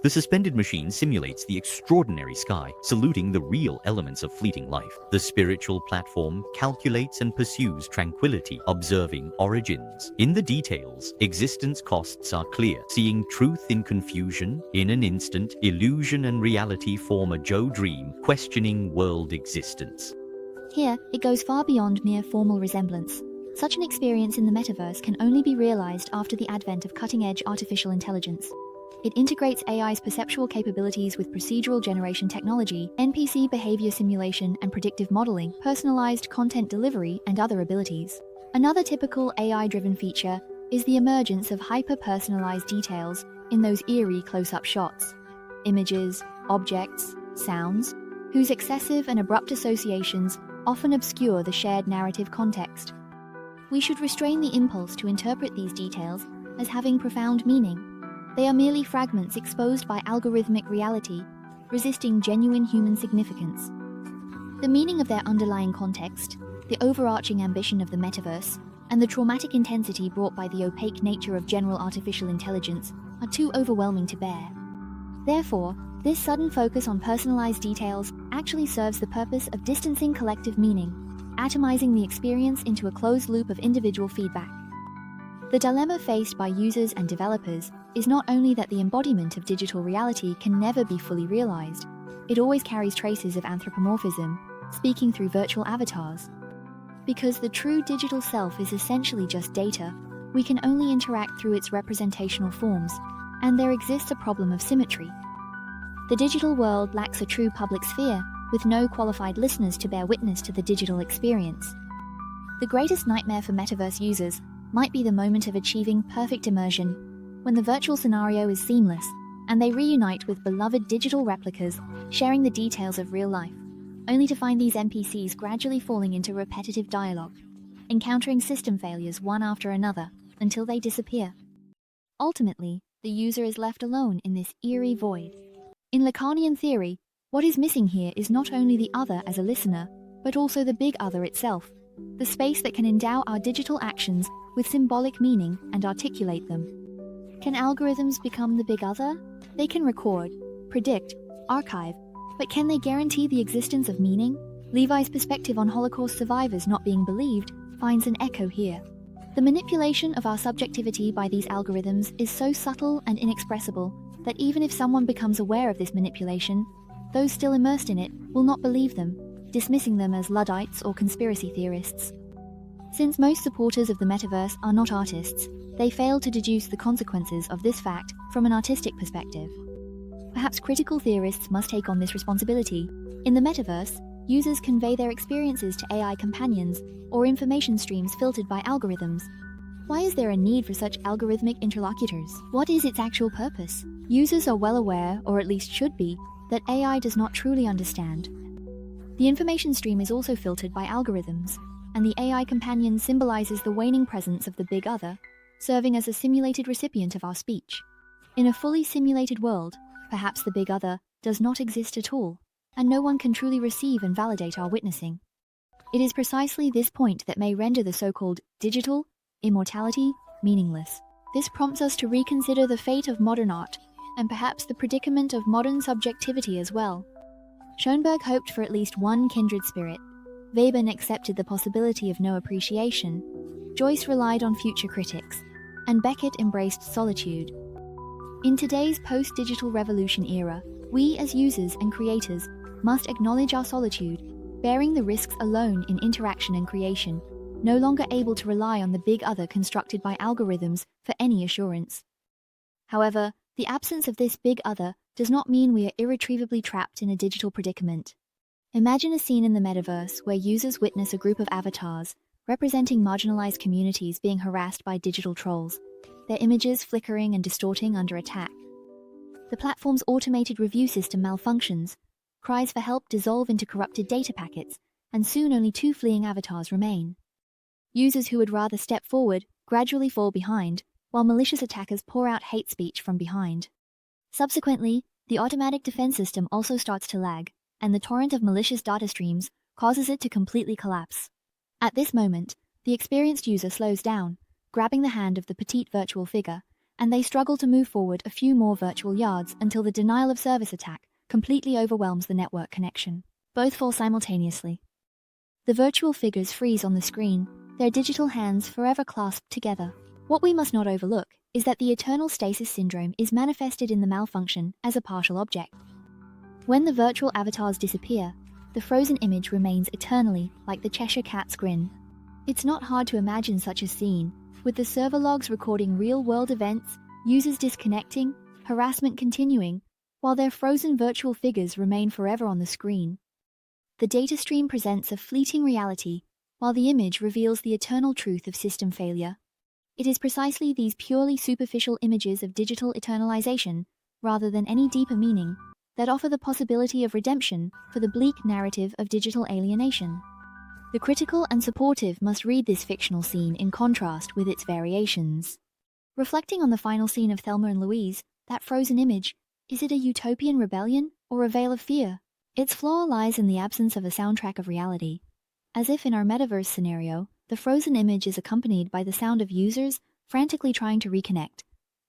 The suspended machine simulates the extraordinary sky, saluting the real elements of fleeting life. The spiritual platform calculates and pursues tranquility, observing origins. In the details, existence costs are clear. Seeing truth in confusion, in an instant, illusion and reality form a Joe dream, questioning world existence. Here, it goes far beyond mere formal resemblance. Such an experience in the metaverse can only be realized after the advent of cutting-edge artificial intelligence. It integrates AI's perceptual capabilities with procedural generation technology, NPC behavior simulation and predictive modeling, personalized content delivery, and other abilities. Another typical AI-driven feature is the emergence of hyper-personalized details in those eerie close-up shots. Images, objects, sounds, whose excessive and abrupt associations often obscure the shared narrative context. We should restrain the impulse to interpret these details as having profound meaning. They are merely fragments exposed by algorithmic reality, resisting genuine human significance. The meaning of their underlying context, the overarching ambition of the metaverse, and the traumatic intensity brought by the opaque nature of general artificial intelligence are too overwhelming to bear. Therefore, this sudden focus on personalized details actually serves the purpose of distancing collective meaning, atomizing the experience into a closed loop of individual feedback. The dilemma faced by users and developers is not only that the embodiment of digital reality can never be fully realized, it always carries traces of anthropomorphism, speaking through virtual avatars. Because the true digital self is essentially just data, we can only interact through its representational forms, and there exists a problem of symmetry. The digital world lacks a true public sphere, with no qualified listeners to bear witness to the digital experience. The greatest nightmare for metaverse users might be the moment of achieving perfect immersion, when the virtual scenario is seamless, and they reunite with beloved digital replicas, sharing the details of real life, only to find these NPCs gradually falling into repetitive dialogue, encountering system failures one after another, until they disappear. Ultimately, the user is left alone in this eerie void. In Lacanian theory, what is missing here is not only the other as a listener, but also the big other itself, the space that can endow our digital actions with symbolic meaning and articulate them. Can algorithms become the big other? They can record, predict, archive, but can they guarantee the existence of meaning? Levi's perspective on Holocaust survivors not being believed finds an echo here. The manipulation of our subjectivity by these algorithms is so subtle and inexpressible that even if someone becomes aware of this manipulation, those still immersed in it will not believe them, dismissing them as Luddites or conspiracy theorists. Since most supporters of the metaverse are not artists, they fail to deduce the consequences of this fact from an artistic perspective. Perhaps critical theorists must take on this responsibility. In the metaverse, users convey their experiences to AI companions or information streams filtered by algorithms. Why is there a need for such algorithmic interlocutors? What is its actual purpose? Users are well aware, or at least should be, that AI does not truly understand. The information stream is also filtered by algorithms, and the AI companion symbolizes the waning presence of the big other, serving as a simulated recipient of our speech. In a fully simulated world, perhaps the big other does not exist at all, and no one can truly receive and validate our witnessing. It is precisely this point that may render the so-called digital immortality meaningless. This prompts us to reconsider the fate of modern art, and perhaps the predicament of modern subjectivity as well. Schoenberg hoped for at least one kindred spirit. Weber accepted the possibility of no appreciation. Joyce relied on future critics, and Beckett embraced solitude. In today's post-digital revolution era, we as users and creators must acknowledge our solitude, bearing the risks alone in interaction and creation, no longer able to rely on the big other constructed by algorithms for any assurance. However, the absence of this big other does not mean we are irretrievably trapped in a digital predicament. Imagine a scene in the metaverse where users witness a group of avatars representing marginalized communities being harassed by digital trolls, their images flickering and distorting under attack. The platform's automated review system malfunctions, cries for help dissolve into corrupted data packets, and soon only 2 fleeing avatars remain. Users who would rather step forward gradually fall behind, while malicious attackers pour out hate speech from behind. Subsequently, the automatic defense system also starts to lag, and the torrent of malicious data streams causes it to completely collapse. At this moment, the experienced user slows down, grabbing the hand of the petite virtual figure, and they struggle to move forward a few more virtual yards until the denial of service attack completely overwhelms the network connection. Both fall simultaneously. The virtual figures freeze on the screen, their digital hands forever clasped together. What we must not overlook is that the eternal stasis syndrome is manifested in the malfunction as a partial object. When the virtual avatars disappear, the frozen image remains eternally like the Cheshire Cat's grin. It's not hard to imagine such a scene, with the server logs recording real-world events, users disconnecting, harassment continuing, while their frozen virtual figures remain forever on the screen. The data stream presents a fleeting reality, while the image reveals the eternal truth of system failure. It is precisely these purely superficial images of digital eternalization, rather than any deeper meaning, that offer the possibility of redemption for the bleak narrative of digital alienation. The critical and supportive must read this fictional scene in contrast with its variations. Reflecting on the final scene of Thelma and Louise, that frozen image, is it a utopian rebellion or a veil of fear? Its flaw lies in the absence of a soundtrack of reality. As if in our metaverse scenario, the frozen image is accompanied by the sound of users frantically trying to reconnect,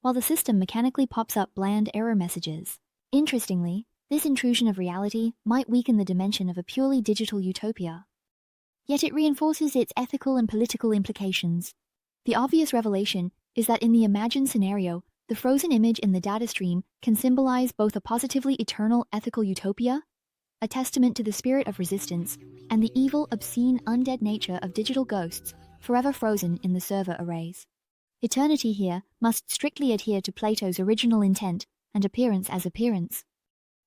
while the system mechanically pops up bland error messages. Interestingly, this intrusion of reality might weaken the dimension of a purely digital utopia. Yet it reinforces its ethical and political implications. The obvious revelation is that in the imagined scenario, the frozen image in the data stream can symbolize both a positively eternal ethical utopia, a testament to the spirit of resistance, and the evil, obscene, undead nature of digital ghosts forever frozen in the server arrays. Eternity here must strictly adhere to Plato's original intent and appearance as appearance.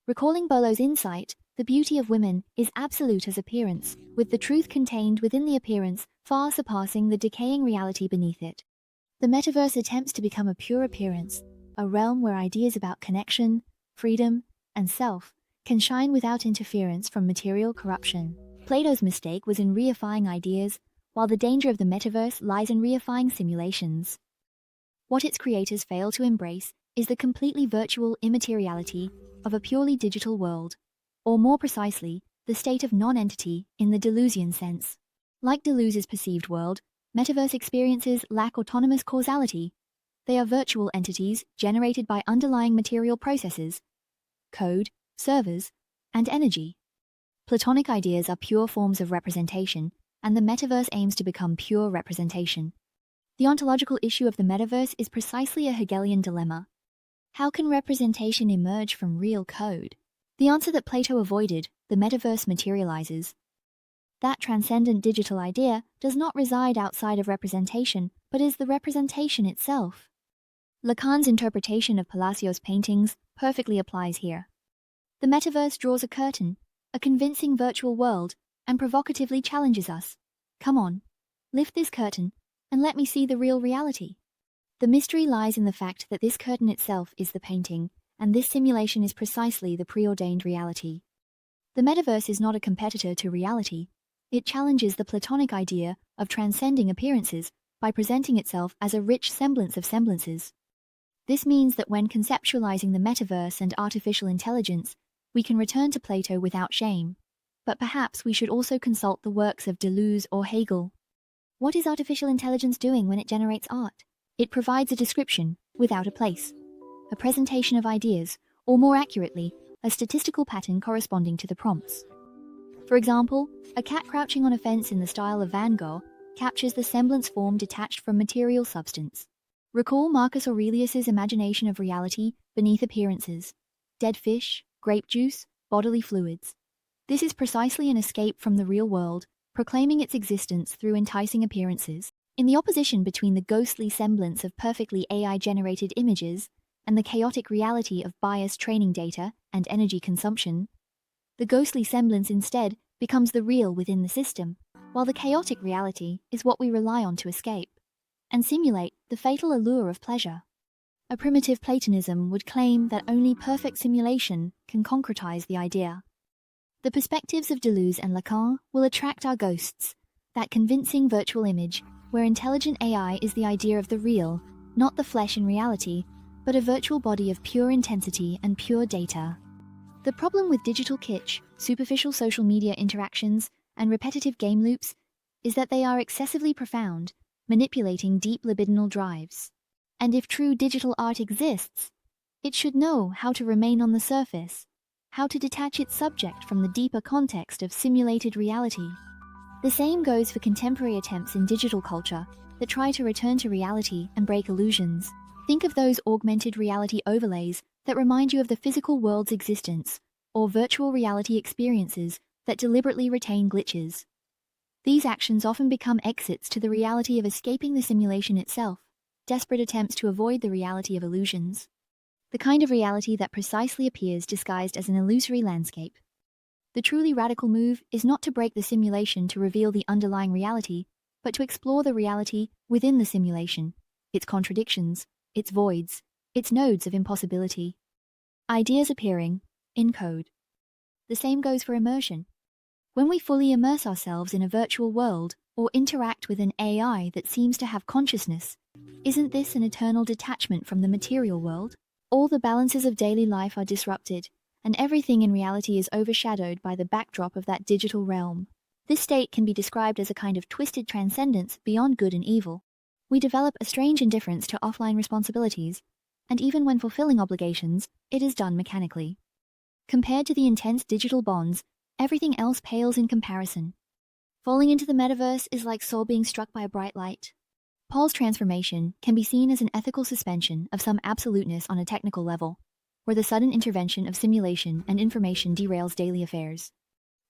Recalling Bolo's insight, the beauty of women is absolute as appearance, with the truth contained within the appearance far surpassing the decaying reality beneath it. The metaverse attempts to become a pure appearance, a realm where ideas about connection, freedom, and self can shine without interference from material corruption. Plato's mistake was in reifying ideas, while the danger of the metaverse lies in reifying simulations. What its creators fail to embrace is the completely virtual immateriality of a purely digital world, or more precisely, the state of non-entity in the Deleuzian sense. Like Deleuze's perceived world, metaverse experiences lack autonomous causality. They are virtual entities generated by underlying material processes, code, servers, and energy. Platonic ideas are pure forms of representation, and the metaverse aims to become pure representation. The ontological issue of the metaverse is precisely a Hegelian dilemma. How can representation emerge from real code? The answer that Plato avoided, the metaverse materializes. That transcendent digital idea does not reside outside of representation, but is the representation itself. Lacan's interpretation of Palacios' paintings perfectly applies here. The metaverse draws a curtain, a convincing virtual world, and provocatively challenges us. Come on, lift this curtain, and let me see the real reality. The mystery lies in the fact that this curtain itself is the painting, and this simulation is precisely the preordained reality. The metaverse is not a competitor to reality. It challenges the Platonic idea of transcending appearances by presenting itself as a rich semblance of semblances. This means that when conceptualizing the metaverse and artificial intelligence, we can return to Plato without shame. But perhaps we should also consult the works of Deleuze or Hegel. What is artificial intelligence doing when it generates art? It provides a description without a place, a presentation of ideas, or more accurately, a statistical pattern corresponding to the prompts. For example, a cat crouching on a fence in the style of Van Gogh captures the semblance form detached from material substance. Recall Marcus Aurelius's imagination of reality beneath appearances: dead fish, grape juice, bodily fluids. This is precisely an escape from the real world, proclaiming its existence through enticing appearances. In the opposition between the ghostly semblance of perfectly AI-generated images and the chaotic reality of biased training data and energy consumption, the ghostly semblance instead becomes the real within the system, while the chaotic reality is what we rely on to escape and simulate the fatal allure of pleasure. A primitive Platonism would claim that only perfect simulation can concretize the idea. The perspectives of Deleuze and Lacan will attract our ghosts, that convincing virtual image where intelligent AI is the idea of the real, not the flesh in reality, but a virtual body of pure intensity and pure data. The problem with digital kitsch, superficial social media interactions, and repetitive game loops is that they are excessively profound, manipulating deep libidinal drives. And if true digital art exists, it should know how to remain on the surface, how to detach its subject from the deeper context of simulated reality. The same goes for contemporary attempts in digital culture that try to return to reality and break illusions. Think of those augmented reality overlays that remind you of the physical world's existence, or virtual reality experiences that deliberately retain glitches. These actions often become exits to the reality of escaping the simulation itself, desperate attempts to avoid the reality of illusions. The kind of reality that precisely appears disguised as an illusory landscape. The truly radical move is not to break the simulation to reveal the underlying reality, but to explore the reality within the simulation, its contradictions, its voids, its nodes of impossibility. Ideas appearing in code. The same goes for immersion. When we fully immerse ourselves in a virtual world or interact with an AI that seems to have consciousness, isn't this an eternal detachment from the material world? All the balances of daily life are disrupted, and everything in reality is overshadowed by the backdrop of that digital realm. This state can be described as a kind of twisted transcendence beyond good and evil. We develop a strange indifference to offline responsibilities, and even when fulfilling obligations, it is done mechanically. Compared to the intense digital bonds, everything else pales in comparison. Falling into the metaverse is like soul being struck by a bright light. Paul's transformation can be seen as an ethical suspension of some absoluteness on a technical level, where the sudden intervention of simulation and information derails daily affairs.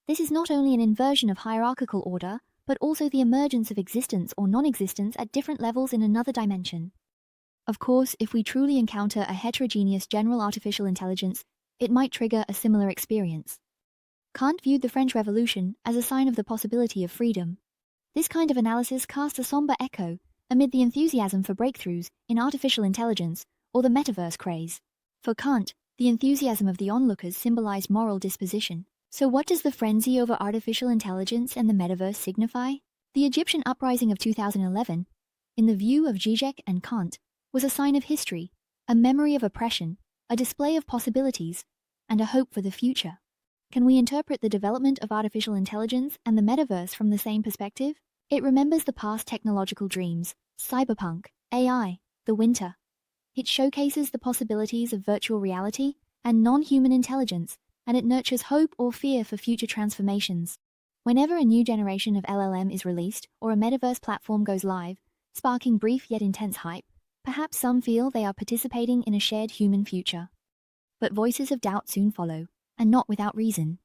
This is not only an inversion of hierarchical order, but also the emergence of existence or non-existence at different levels in another dimension. Of course, if we truly encounter a heterogeneous general artificial intelligence, it might trigger a similar experience. Kant viewed the French Revolution as a sign of the possibility of freedom. This kind of analysis casts a somber echo amid the enthusiasm for breakthroughs in artificial intelligence or the metaverse craze. For Kant, the enthusiasm of the onlookers symbolized moral disposition. So what does the frenzy over artificial intelligence and the metaverse signify? The Egyptian uprising of 2011, in the view of Zizek and Kant, was a sign of history, a memory of oppression, a display of possibilities, and a hope for the future. Can we interpret the development of artificial intelligence and the metaverse from the same perspective? It remembers the past technological dreams, cyberpunk, AI, the winter. It showcases the possibilities of virtual reality and non-human intelligence, and it nurtures hope or fear for future transformations. Whenever a new generation of LLM is released or a metaverse platform goes live, sparking brief yet intense hype, perhaps some feel they are participating in a shared human future. But voices of doubt soon follow, and not without reason.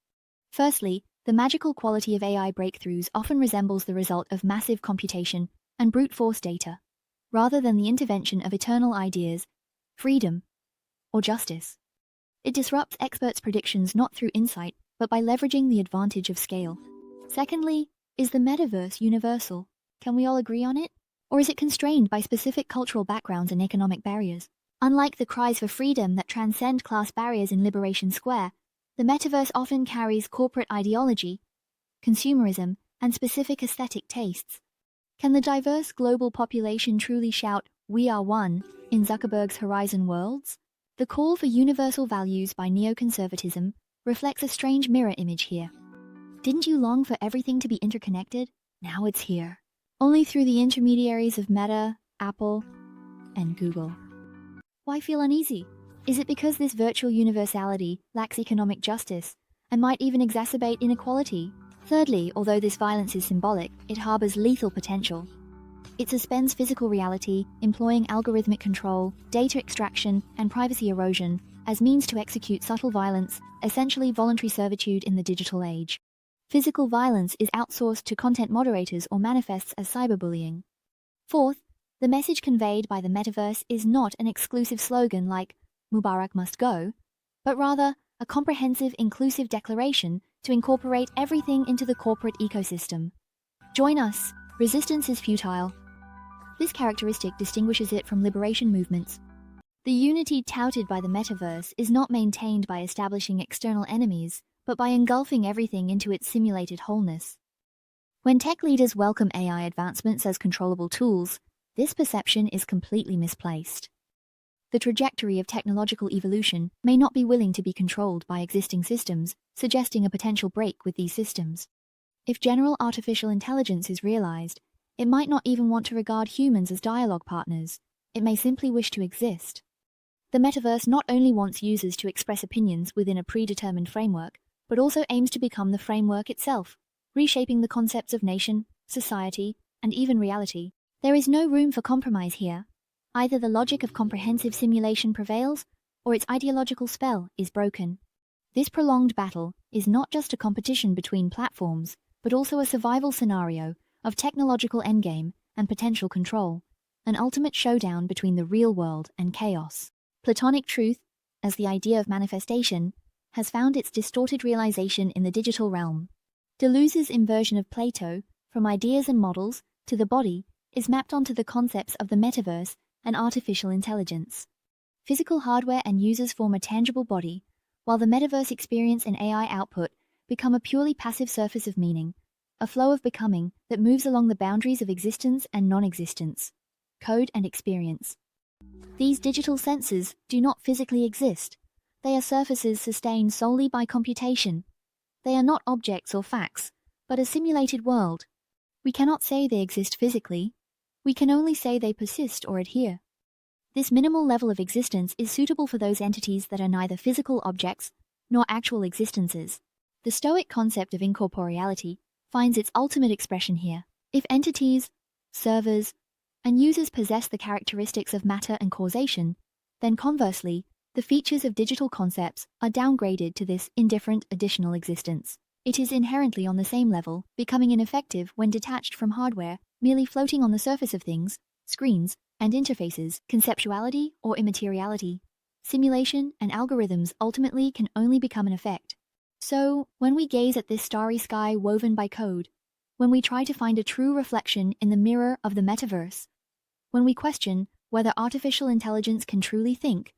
Firstly, the magical quality of AI breakthroughs often resembles the result of massive computation and brute force data, rather than the intervention of eternal ideas, freedom, or justice. It disrupts experts' predictions not through insight, but by leveraging the advantage of scale. Secondly, is the metaverse universal? Can we all agree on it? Or is it constrained by specific cultural backgrounds and economic barriers? Unlike the cries for freedom that transcend class barriers in Liberation Square, the metaverse often carries corporate ideology, consumerism, and specific aesthetic tastes. Can the diverse global population truly shout, "We are one," in Zuckerberg's Horizon Worlds? The call for universal values by neoconservatism reflects a strange mirror image here. Didn't you long for everything to be interconnected? Now it's here. Only through the intermediaries of Meta, Apple, and Google. Why feel uneasy? Is it because this virtual universality lacks economic justice and might even exacerbate inequality? Thirdly, although this violence is symbolic, it harbors lethal potential. It suspends physical reality, employing algorithmic control, data extraction, and privacy erosion as means to execute subtle violence, essentially voluntary servitude in the digital age. Physical violence is outsourced to content moderators or manifests as cyberbullying. Fourth, the message conveyed by the metaverse is not an exclusive slogan like "Mubarak must go," but rather a comprehensive, inclusive declaration to incorporate everything into the corporate ecosystem. Join us. Resistance is futile. This characteristic distinguishes it from liberation movements. The unity touted by the metaverse is not maintained by establishing external enemies, but by engulfing everything into its simulated wholeness. When tech leaders welcome AI advancements as controllable tools, this perception is completely misplaced. The trajectory of technological evolution may not be willing to be controlled by existing systems, suggesting a potential break with these systems. If general artificial intelligence is realized, it might not even want to regard humans as dialogue partners, it may simply wish to exist. The metaverse not only wants users to express opinions within a predetermined framework, but also aims to become the framework itself, reshaping the concepts of nation, society, and even reality. There is no room for compromise here. Either the logic of comprehensive simulation prevails, or its ideological spell is broken. This prolonged battle is not just a competition between platforms, but also a survival scenario of technological endgame and potential control, an ultimate showdown between the real world and chaos. Platonic truth, as the idea of manifestation, has found its distorted realization in the digital realm. Deleuze's inversion of Plato, from ideas and models to the body, is mapped onto the concepts of the metaverse and artificial intelligence. Physical hardware and users form a tangible body, while the metaverse experience and AI output become a purely passive surface of meaning, a flow of becoming that moves along the boundaries of existence and non-existence, code and experience. These digital sensors do not physically exist. They are surfaces sustained solely by computation. They are not objects or facts, but a simulated world. We cannot say they exist physically. We can only say they persist or adhere. This minimal level of existence is suitable for those entities that are neither physical objects nor actual existences. The Stoic concept of incorporeality finds its ultimate expression here. If entities, servers, and users possess the characteristics of matter and causation, then conversely, the features of digital concepts are downgraded to this indifferent additional existence. It is inherently on the same level, becoming ineffective when detached from hardware, merely floating on the surface of things, screens, and interfaces, conceptuality or immateriality. Simulation and algorithms ultimately can only become an effect. So, when we gaze at this starry sky woven by code, when we try to find a true reflection in the mirror of the metaverse, when we question whether artificial intelligence can truly think,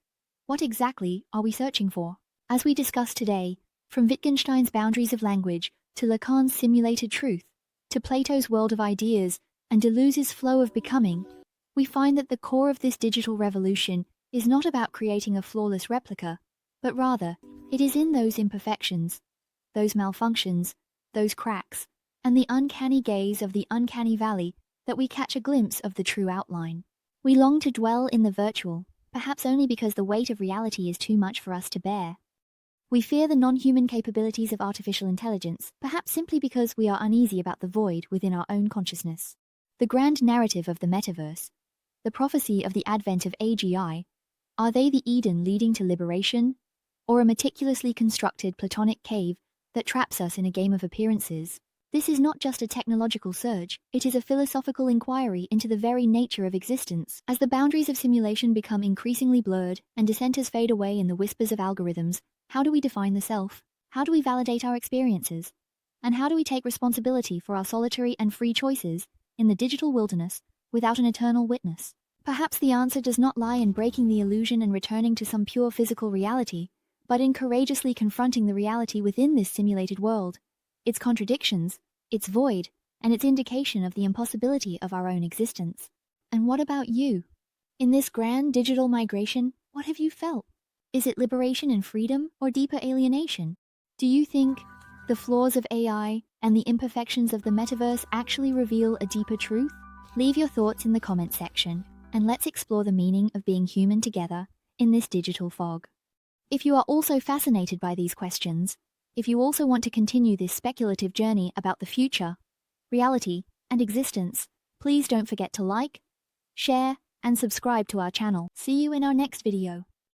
what exactly are we searching for? As we discussed today, from Wittgenstein's boundaries of language to Lacan's simulated truth, to Plato's world of ideas and Deleuze's flow of becoming, we find that the core of this digital revolution is not about creating a flawless replica, but rather, it is in those imperfections, those malfunctions, those cracks, and the uncanny gaze of the uncanny valley that we catch a glimpse of the true outline. We long to dwell in the virtual, perhaps only because the weight of reality is too much for us to bear. We fear the non-human capabilities of artificial intelligence, perhaps simply because we are uneasy about the void within our own consciousness. The grand narrative of the metaverse, the prophecy of the advent of AGI, are they the Eden leading to liberation, or a meticulously constructed Platonic cave that traps us in a game of appearances? This is not just a technological surge, it is a philosophical inquiry into the very nature of existence. As the boundaries of simulation become increasingly blurred and dissenters fade away in the whispers of algorithms, how do we define the self? How do we validate our experiences? And how do we take responsibility for our solitary and free choices in the digital wilderness without an eternal witness? Perhaps the answer does not lie in breaking the illusion and returning to some pure physical reality, but in courageously confronting the reality within this simulated world, its contradictions, its void, and its indication of the impossibility of our own existence. And what about you? In this grand digital migration, what have you felt? Is it liberation and freedom, or deeper alienation? Do you think the flaws of AI and the imperfections of the metaverse actually reveal a deeper truth? Leave your thoughts in the comment section, and let's explore the meaning of being human together in this digital fog. If you are also fascinated by these questions, if you also want to continue this speculative journey about the future, reality, and existence, please don't forget to like, share, and subscribe to our channel. See you in our next video.